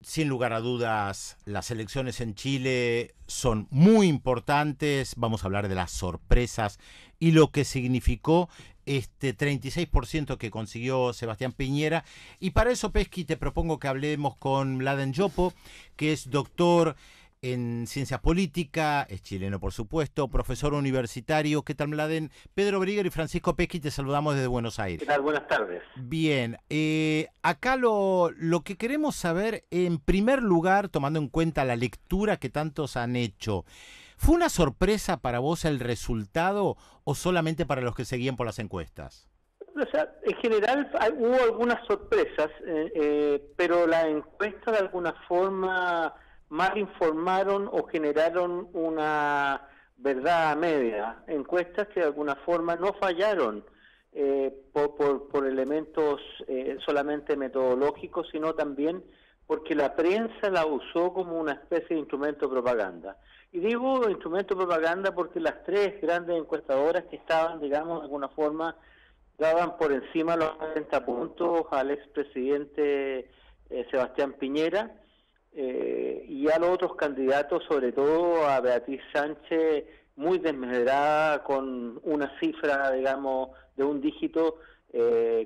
Sin lugar a dudas, las elecciones en Chile son muy importantes. Vamos a hablar de las sorpresas y lo que significó este 36% que consiguió Sebastián Piñera. Y para eso, Pesqui, te propongo que hablemos con Mladen Yopo, que es doctor en ciencia política, es chileno por supuesto, profesor universitario. ¿Qué tal, Mladen? Pedro Briguer y Francisco Pesqui te saludamos desde Buenos ¿Qué Aires. tal? Buenas tardes. Bien, acá lo que queremos saber, en primer lugar, tomando en cuenta la lectura que tantos han hecho, ¿fue una sorpresa para vos el resultado o solamente para los que seguían por las encuestas? O sea, en general hubo algunas sorpresas, pero las encuestas de alguna forma mal informaron o generaron una verdad a media. Encuestas que de alguna forma no fallaron por elementos solamente metodológicos, sino también porque la prensa la usó como una especie de instrumento de propaganda. Y digo instrumento de propaganda porque las tres grandes encuestadoras que estaban, digamos, de alguna forma, daban por encima de los 40 puntos al expresidente Sebastián Piñera y a los otros candidatos, sobre todo a Beatriz Sánchez, muy desmedrada con una cifra, digamos, de un dígito,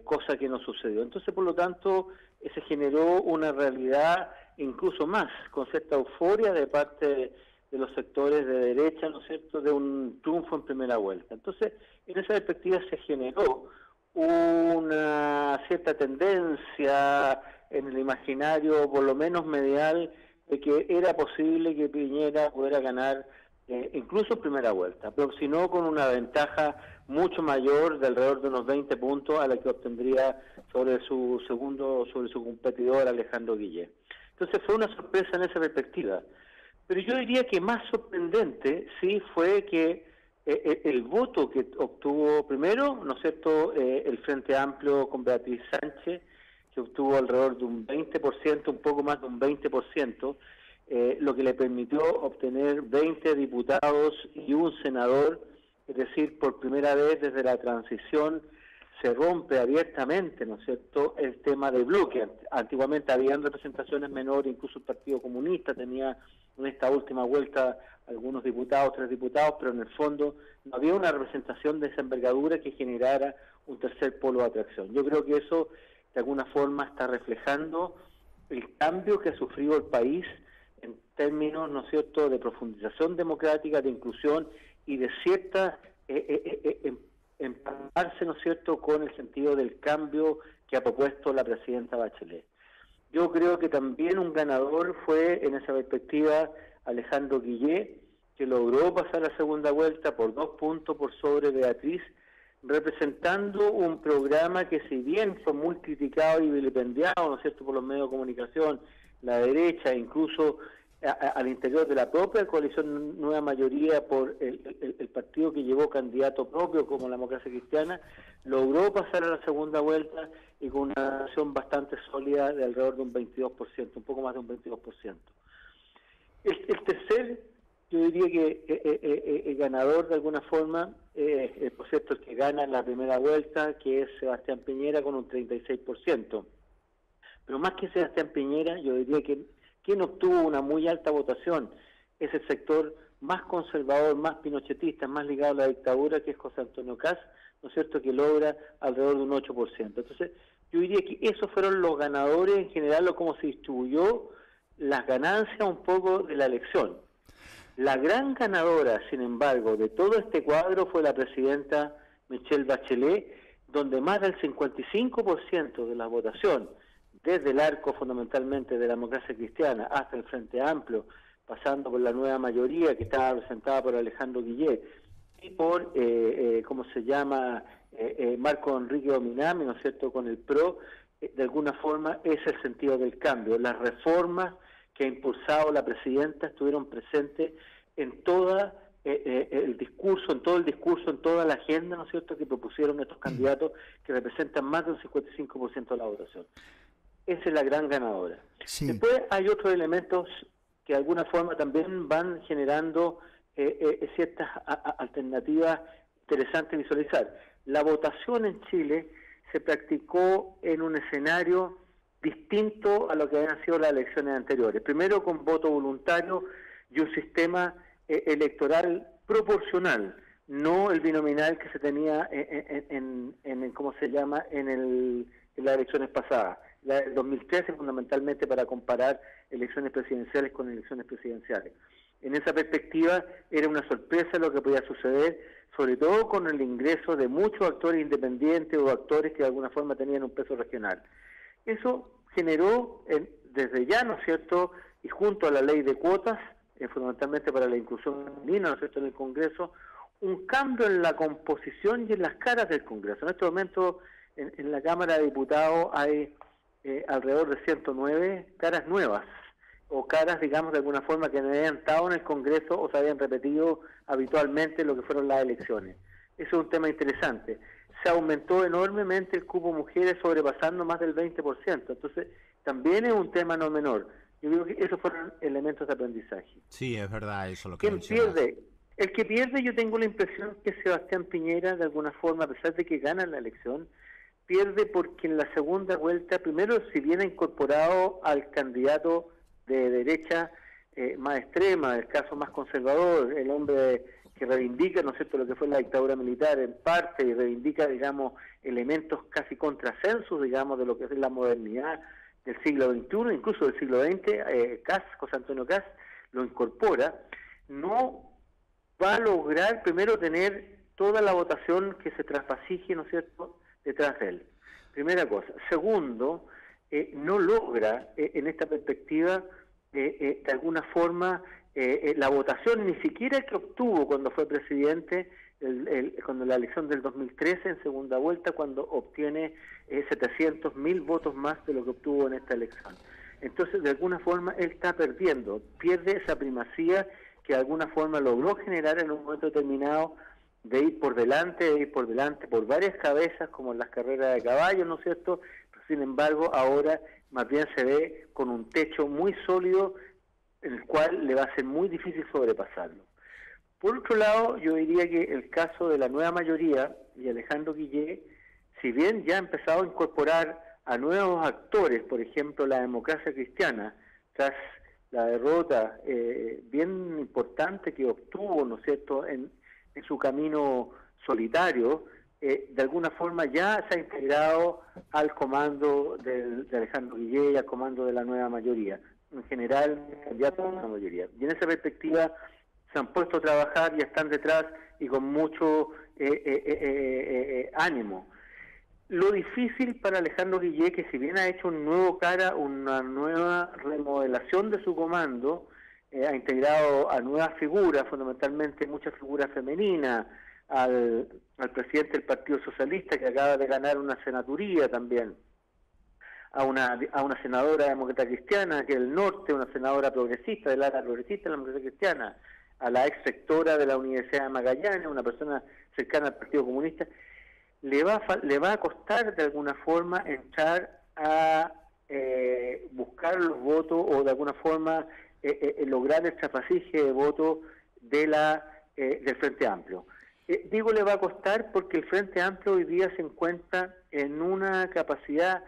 cosa que no sucedió. Entonces, por lo tanto, se generó una realidad incluso más, con cierta euforia de parte de los sectores de derecha, ¿no es cierto?, de un triunfo en primera vuelta. Entonces, en esa perspectiva se generó una cierta tendencia en el imaginario, por lo menos medial, de que era posible que Piñera pudiera ganar incluso en primera vuelta, pero si no con una ventaja mucho mayor de alrededor de unos 20 puntos a la que obtendría sobre su competidor Alejandro Guillé. Entonces fue una sorpresa en esa perspectiva. Pero yo diría que más sorprendente sí fue que el voto que obtuvo primero, ¿no es cierto?, el Frente Amplio con Beatriz Sánchez, que obtuvo alrededor de un 20%, un poco más de un 20%, lo que le permitió obtener 20 diputados y un senador, es decir, por primera vez desde la transición se rompe abiertamente, ¿no es cierto?, el tema del bloque. Antiguamente habían representaciones menores, incluso el Partido Comunista tenía en esta última vuelta algunos diputados, 3 diputados, pero en el fondo no había una representación de esa envergadura que generara un tercer polo de atracción. Yo creo que eso de alguna forma está reflejando el cambio que ha sufrido el país en términos, ¿no es cierto?, de profundización democrática, de inclusión y de cierta empaparse, ¿no es cierto?, con el sentido del cambio que ha propuesto la presidenta Bachelet. Yo creo que también un ganador fue, en esa perspectiva, Alejandro Guillé, que logró pasar la segunda vuelta por 2 puntos por sobre Beatriz, representando un programa que, si bien fue muy criticado y vilipendiado, ¿no es cierto?, por los medios de comunicación, la derecha, incluso al interior de la propia coalición Nueva Mayoría por el partido que llevó candidato propio como la Democracia Cristiana, logró pasar a la segunda vuelta y con una acción bastante sólida de alrededor de un 22%, un poco más de un 22%. El tercer, yo diría que el ganador de alguna forma, por cierto, el que gana en la primera vuelta, que es Sebastián Piñera con un 36%. Pero más que Sebastián Piñera, yo diría que quien obtuvo una muy alta votación es el sector más conservador, más pinochetista, más ligado a la dictadura, que es José Antonio Kast, ¿no es cierto?, que logra alrededor de un 8%. Entonces, yo diría que esos fueron los ganadores en general, o cómo se distribuyó las ganancias un poco de la elección. La gran ganadora, sin embargo, de todo este cuadro fue la presidenta Michelle Bachelet, donde más del 55% de la votación, desde el arco fundamentalmente de la Democracia Cristiana hasta el Frente Amplio, pasando por la Nueva Mayoría que estaba representada por Alejandro Guillé y por, ¿cómo se llama?, Marco Enrique Ominami, ¿no es cierto?, con el PRO, de alguna forma es el sentido del cambio. Las reformas que ha impulsado la presidenta estuvieron presentes en toda el discurso, en toda la agenda, ¿no es cierto?, que propusieron estos candidatos que representan más del 55% de la votación. Esa es la gran ganadora. Sí. Después hay otros elementos que de alguna forma también van generando ciertas alternativas interesantes de visualizar. La votación en Chile se practicó en un escenario distinto a lo que habían sido las elecciones anteriores. Primero con voto voluntario y un sistema electoral proporcional, no el binominal que se tenía ¿cómo se llama?, en las elecciones pasadas. La del 2013 fundamentalmente para comparar elecciones presidenciales con elecciones presidenciales. En esa perspectiva era una sorpresa lo que podía suceder, sobre todo con el ingreso de muchos actores independientes o actores que de alguna forma tenían un peso regional. Eso generó desde ya, ¿no es cierto?, y junto a la ley de cuotas, fundamentalmente para la inclusión femenina, ¿no es cierto?, en el Congreso, un cambio en la composición y en las caras del Congreso. En este momento en la Cámara de Diputados hay alrededor de 109 caras nuevas, o caras, digamos, de alguna forma que no habían estado en el Congreso o se habían repetido habitualmente lo que fueron las elecciones. Eso es un tema interesante. Se aumentó enormemente el cupo mujeres, sobrepasando más del 20%. Entonces, también es un tema no menor. Yo creo que esos fueron elementos de aprendizaje. Sí, es verdad, eso lo que ¿Quién pierde? El que pierde, yo tengo la impresión que Sebastián Piñera, de alguna forma, a pesar de que gana la elección, pierde porque en la segunda vuelta, primero, si viene incorporado al candidato de derecha más extrema, el caso más conservador, el hombre que reivindica, ¿no es cierto?, lo que fue la dictadura militar en parte, y reivindica, digamos, elementos casi contrasensos, digamos, de lo que es la modernidad del siglo XXI, incluso del siglo XX, José Antonio Kast, lo incorpora, no va a lograr primero tener toda la votación que se traspasige, ¿no es cierto?, detrás de él. Primera cosa. Segundo, no logra en esta perspectiva de alguna forma la votación ni siquiera que obtuvo cuando fue presidente cuando la elección del 2013 en segunda vuelta, cuando obtiene 700.000 votos más de lo que obtuvo en esta elección. Entonces, de alguna forma, él está perdiendo, pierde esa primacía que de alguna forma logró generar en un momento determinado de ir por delante por varias cabezas, como en las carreras de caballos, ¿no es cierto? Pero, sin embargo, ahora más bien se ve con un techo muy sólido en el cual le va a ser muy difícil sobrepasarlo. Por otro lado, yo diría que el caso de la nueva mayoría y Alejandro Guillé, si bien ya ha empezado a incorporar a nuevos actores, por ejemplo, la democracia cristiana, tras la derrota bien importante que obtuvo, ¿no es cierto?, en su camino solitario, de alguna forma ya se ha integrado al comando de Alejandro Guillé y al comando de la nueva mayoría. En general, candidato a la nueva mayoría. Y en esa perspectiva se han puesto a trabajar y están detrás y con mucho ánimo. Lo difícil para Alejandro Guillé, que si bien ha hecho una nueva remodelación de su comando, ha integrado a nuevas figuras, fundamentalmente muchas figuras femeninas, al presidente del Partido Socialista, que acaba de ganar una senaduría también, a una senadora demócrata cristiana, que es del norte, una senadora progresista, del ala progresista de la democracia cristiana, a la ex rectora de la Universidad de Magallanes, una persona cercana al Partido Comunista. Le va a costar de alguna forma entrar a buscar los votos o de alguna forma lograr el traspasaje de votos del Frente Amplio. Digo le va a costar porque el Frente Amplio hoy día se encuentra en una capacidad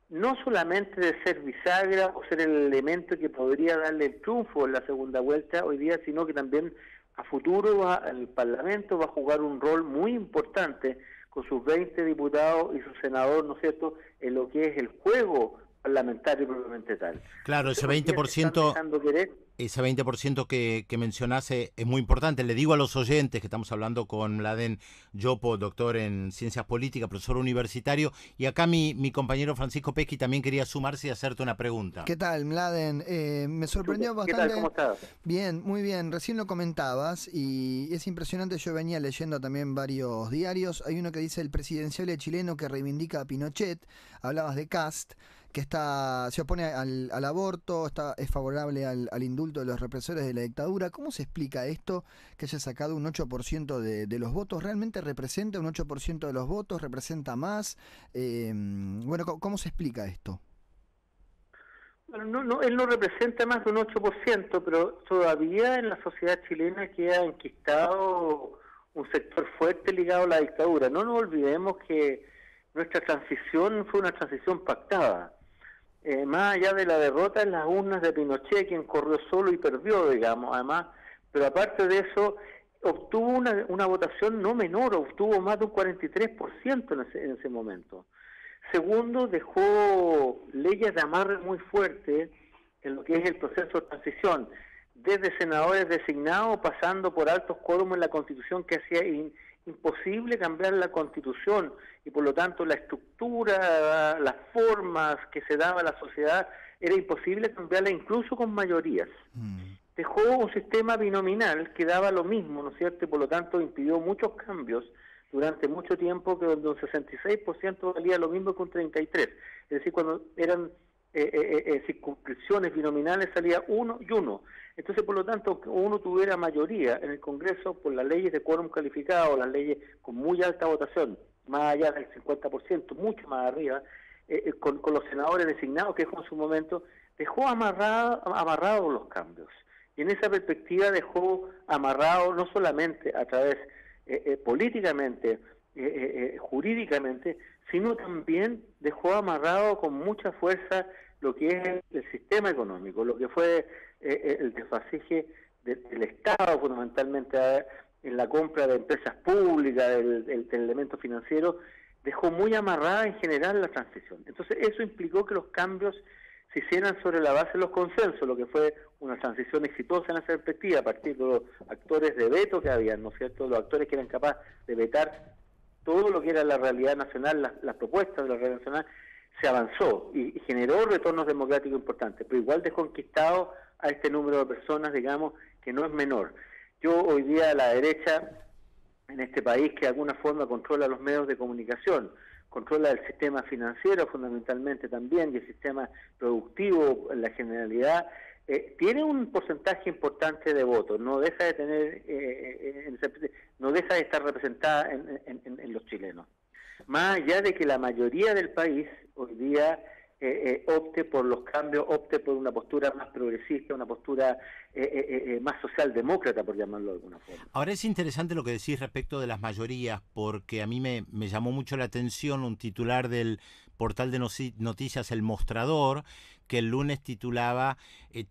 no solamente de ser bisagra o ser el elemento que podría darle el triunfo en la segunda vuelta hoy día, sino que también a futuro el Parlamento va a jugar un rol muy importante con sus 20 diputados y su senador, ¿no es cierto?, en lo que es el juego parlamentario propiamente tal. Claro, ese 20% que mencionás es muy importante. Le digo a los oyentes que estamos hablando con Mladen Yopo, doctor en Ciencias Políticas, profesor universitario, y acá mi compañero Francisco Pesqui también quería sumarse y hacerte una pregunta. ¿Qué tal, Mladen? Me sorprendió bastante. ¿Qué tal? ¿Cómo estás? Bien, muy bien. Recién lo comentabas y es impresionante. Yo venía leyendo también varios diarios. Hay uno que dice el presidenciable chileno que reivindica a Pinochet. Hablabas de Kast, que se opone al aborto, es favorable al indulto de los represores de la dictadura. ¿Cómo se explica esto, que haya sacado un 8% de los votos? ¿Realmente representa un 8% de los votos? ¿Representa más? Bueno, ¿cómo se explica esto? Bueno, no, él no representa más de un 8%, pero todavía en la sociedad chilena queda enquistado un sector fuerte ligado a la dictadura. No nos olvidemos que nuestra transición fue una transición pactada. más allá de la derrota en las urnas de Pinochet, quien corrió solo y perdió, digamos, además, pero aparte de eso, obtuvo una votación no menor, obtuvo más de un 43% en ese momento. Segundo, dejó leyes de amarre muy fuertes en lo que es el proceso de transición, desde senadores designados, pasando por altos quórum en la Constitución, que hacía imposible cambiar la Constitución, y por lo tanto la estructura, las formas que se daba a la sociedad, era imposible cambiarla incluso con mayorías. Dejó un sistema binominal que daba lo mismo, ¿no es cierto?, y por lo tanto impidió muchos cambios durante mucho tiempo, que donde un 66% valía lo mismo que un 33%. Es decir, cuando eran circunscripciones binominales salía uno y uno. Entonces, por lo tanto, que uno tuviera mayoría en el Congreso por las leyes de quórum calificado, las leyes con muy alta votación, más allá del 50%, mucho más arriba, con los senadores designados que dejó en su momento, dejó amarrados los cambios. Y en esa perspectiva dejó amarrado no solamente a través políticamente, jurídicamente, sino también dejó amarrado con mucha fuerza lo que es el sistema económico, lo que fue el desfasije del Estado fundamentalmente en la compra de empresas públicas, del elemento financiero, dejó muy amarrada en general la transición. Entonces eso implicó que los cambios se hicieran sobre la base de los consensos, lo que fue una transición exitosa en esa perspectiva, a partir de los actores de veto que habían, ¿no es cierto?, los actores que eran capaces de vetar todo lo que era la realidad nacional, las propuestas de la realidad nacional, se avanzó y generó retornos democráticos importantes, pero igual desconquistado a este número de personas, digamos, que no es menor. Yo hoy día, la derecha en este país, que de alguna forma controla los medios de comunicación, controla el sistema financiero fundamentalmente también, y el sistema productivo en la generalidad, tiene un porcentaje importante de votos, no deja de tener, no deja de estar representada en los chilenos. Más allá de que la mayoría del país hoy día opte por los cambios, opte por una postura más progresista, una postura más socialdemócrata, por llamarlo de alguna forma. Ahora es interesante lo que decís respecto de las mayorías, porque a mí me llamó mucho la atención un titular del portal de noticias El Mostrador, que el lunes titulaba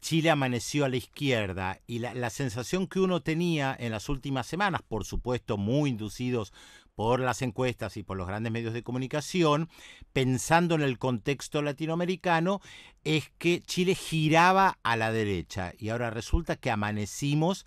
Chile amaneció a la izquierda, y la sensación que uno tenía en las últimas semanas, por supuesto muy inducidos por las encuestas y por los grandes medios de comunicación, pensando en el contexto latinoamericano, es que Chile giraba a la derecha, y ahora resulta que amanecimos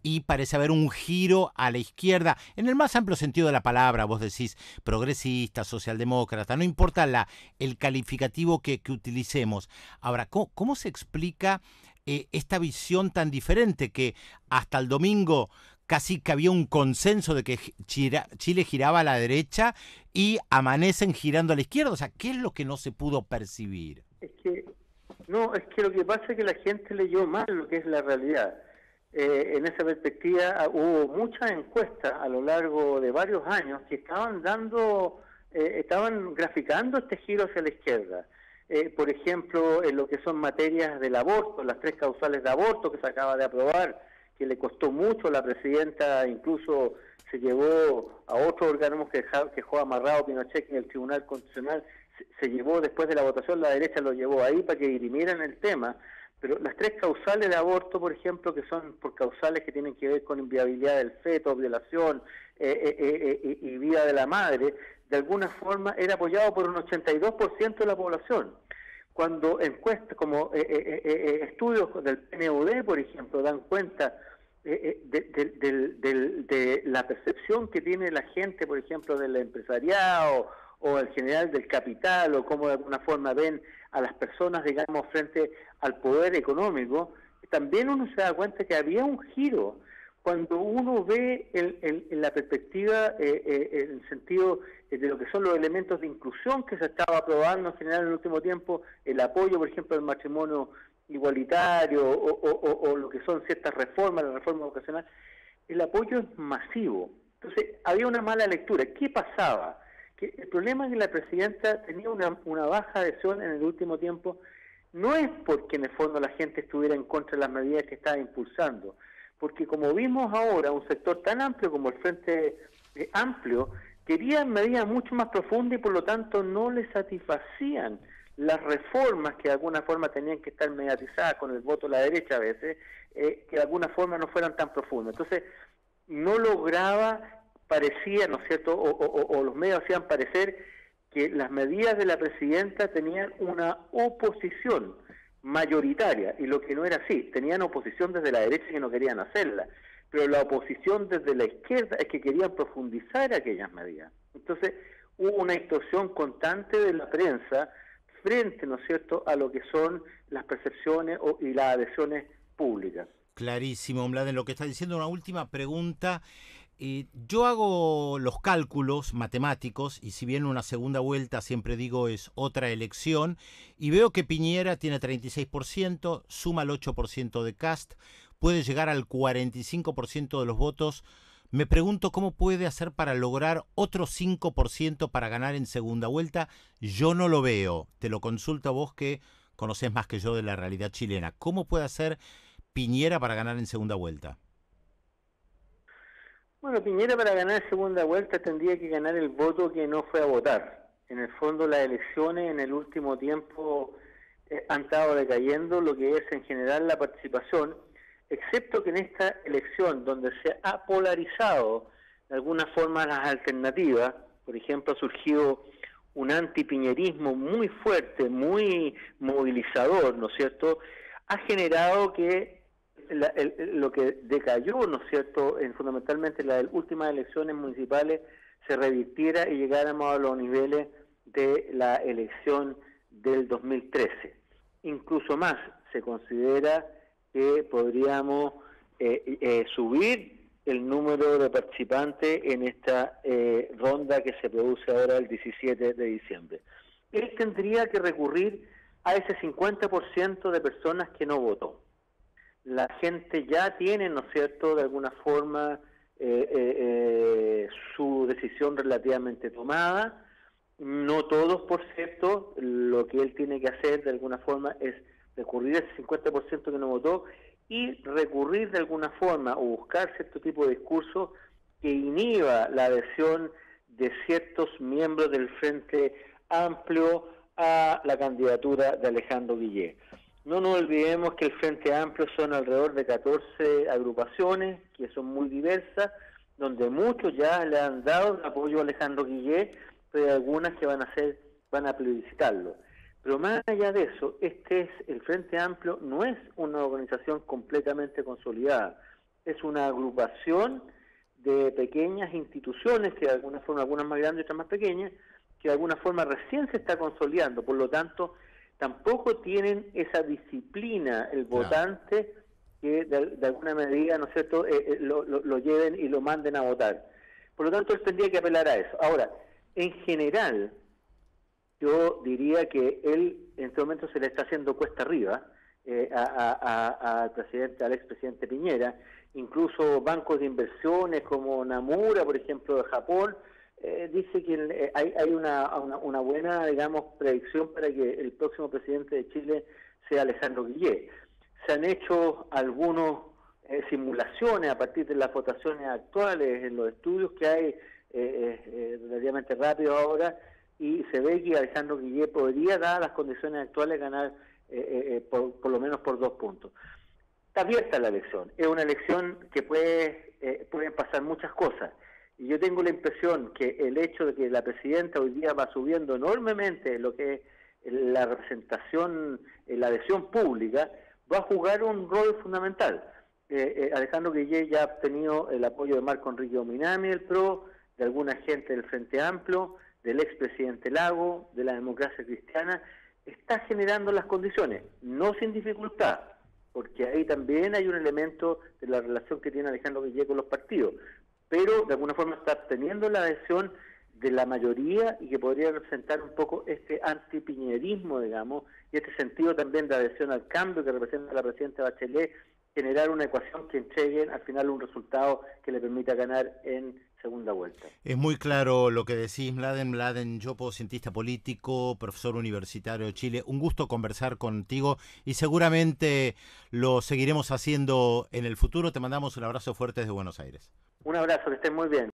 y parece haber un giro a la izquierda, en el más amplio sentido de la palabra. Vos decís progresista, socialdemócrata, no importa el calificativo que utilicemos. Ahora, ¿cómo se explica esta visión tan diferente, que hasta el domingo casi que había un consenso de que Chile giraba a la derecha y amanecen girando a la izquierda? O sea, ¿qué es lo que no se pudo percibir? Es que lo que pasa es que la gente leyó mal lo que es la realidad. En esa perspectiva hubo muchas encuestas a lo largo de varios años que estaban graficando este giro hacia la izquierda. Por ejemplo, en lo que son materias del aborto, las 3 causales de aborto que se acaba de aprobar, que le costó mucho, la presidenta incluso se llevó a otro órgano que dejó amarrado Pinochet en el Tribunal Constitucional, se llevó después de la votación, la derecha lo llevó ahí para que dirimieran el tema. Pero las 3 causales de aborto, por ejemplo, que son por causales que tienen que ver con inviabilidad del feto, violación y vida de la madre, de alguna forma era apoyado por un 82% de la población. Cuando encuestas como estudios del PNUD, por ejemplo, dan cuenta de la percepción que tiene la gente, por ejemplo, del empresariado o el general del capital, o cómo de alguna forma ven a las personas, digamos, frente al poder económico, también uno se da cuenta que había un giro. Cuando uno ve en la perspectiva, en el sentido de lo que son los elementos de inclusión que se estaba aprobando en general en el último tiempo, el apoyo, por ejemplo, al matrimonio igualitario o lo que son ciertas reformas, la reforma vocacional, el apoyo es masivo. Entonces, había una mala lectura. ¿Qué pasaba? Que el problema es que la presidenta tenía una baja adhesión en el último tiempo, no es porque en el fondo la gente estuviera en contra de las medidas que estaba impulsando, porque como vimos ahora, un sector tan amplio como el Frente Amplio quería medidas mucho más profundas y por lo tanto no le satisfacían las reformas que de alguna forma tenían que estar mediatizadas con el voto de la derecha a veces, que de alguna forma no fueran tan profundas. Entonces, no lograba, parecía, ¿no es cierto?, o los medios hacían parecer que las medidas de la presidenta tenían una oposición mayoritaria, y lo que no era así, tenían oposición desde la derecha que no querían hacerla, pero la oposición desde la izquierda es que querían profundizar aquellas medidas. Entonces, hubo una distorsión constante de la prensa frente, ¿no es cierto?, a lo que son las percepciones y las adhesiones públicas. Clarísimo, Mladen, lo que está diciendo. Una última pregunta. Yo hago los cálculos matemáticos y si bien una segunda vuelta, siempre digo, es otra elección, y veo que Piñera tiene 36%, suma el 8% de Kast, puede llegar al 45% de los votos. Me pregunto cómo puede hacer para lograr otro 5% para ganar en segunda vuelta. Yo no lo veo. Te lo consulto a vos, que conocés más que yo de la realidad chilena. ¿Cómo puede hacer Piñera para ganar en segunda vuelta? Bueno, Piñera para ganar en segunda vuelta tendría que ganar el voto que no fue a votar. En el fondo, las elecciones en el último tiempo han estado decayendo lo que es en general la participación, excepto que en esta elección, donde se ha polarizado de alguna forma las alternativas, por ejemplo, ha surgido un antipiñerismo muy fuerte, muy movilizador, ¿no es cierto?, ha generado que lo que decayó, ¿no es cierto?, fundamentalmente en las últimas elecciones municipales, se revirtiera y llegáramos a los niveles de la elección del 2013. Incluso más, se considera que podríamos subir el número de participantes en esta ronda que se produce ahora el 17 de diciembre. Él tendría que recurrir a ese 50% de personas que no votó. La gente ya tiene, ¿no es cierto?, de alguna forma su decisión relativamente tomada. No todos, por cierto, lo que él tiene que hacer de alguna forma es recurrir a ese 50% que no votó y recurrir de alguna forma o buscar cierto tipo de discurso que inhiba la adhesión de ciertos miembros del Frente Amplio a la candidatura de Alejandro Guillé. No nos olvidemos que el Frente Amplio son alrededor de 14 agrupaciones, que son muy diversas, donde muchos ya le han dado el apoyo a Alejandro Guillé, pero hay algunas que van a plebiscitarlo. Pero más allá de eso, el Frente Amplio no es una organización completamente consolidada, es una agrupación de pequeñas instituciones, que de alguna forma, algunas más grandes y otras más pequeñas, que de alguna forma recién se está consolidando, por lo tanto, tampoco tienen esa disciplina, el votante, que de alguna medida, ¿no es cierto?, lo lleven y lo manden a votar. Por lo tanto, él tendría que apelar a eso. Ahora, en general, yo diría que él en este momento se le está haciendo cuesta arriba al expresidente Piñera. Incluso bancos de inversiones como Nomura, por ejemplo, de Japón, dice que hay una buena, digamos, predicción para que el próximo presidente de Chile sea Alejandro Guillé. Se han hecho algunas simulaciones a partir de las votaciones actuales en los estudios que hay relativamente rápido ahora, y se ve que Alejandro Guillé podría, dadas las condiciones actuales, ganar por lo menos por 2 puntos. Está abierta la elección, es una elección que pueden pasar muchas cosas, y yo tengo la impresión que el hecho de que la presidenta hoy día va subiendo enormemente lo que es la representación, la adhesión pública, va a jugar un rol fundamental. Alejandro Guillé ya ha obtenido el apoyo de Marco Enrique Ominami del PRO, de alguna gente del Frente Amplio, del expresidente Lago, de la Democracia Cristiana. Está generando las condiciones, no sin dificultad, porque ahí también hay un elemento de la relación que tiene Alejandro Guillé con los partidos, pero de alguna forma está obteniendo la adhesión de la mayoría y que podría representar un poco este antipiñerismo, digamos, y este sentido también de adhesión al cambio que representa la presidenta Bachelet, generar una ecuación que entregue al final un resultado que le permita ganar en segunda vuelta. Es muy claro lo que decís, Mladen. Mladen Yopo, cientista político, profesor universitario de Chile. Un gusto conversar contigo y seguramente lo seguiremos haciendo en el futuro. Te mandamos un abrazo fuerte desde Buenos Aires. Un abrazo, que estén muy bien.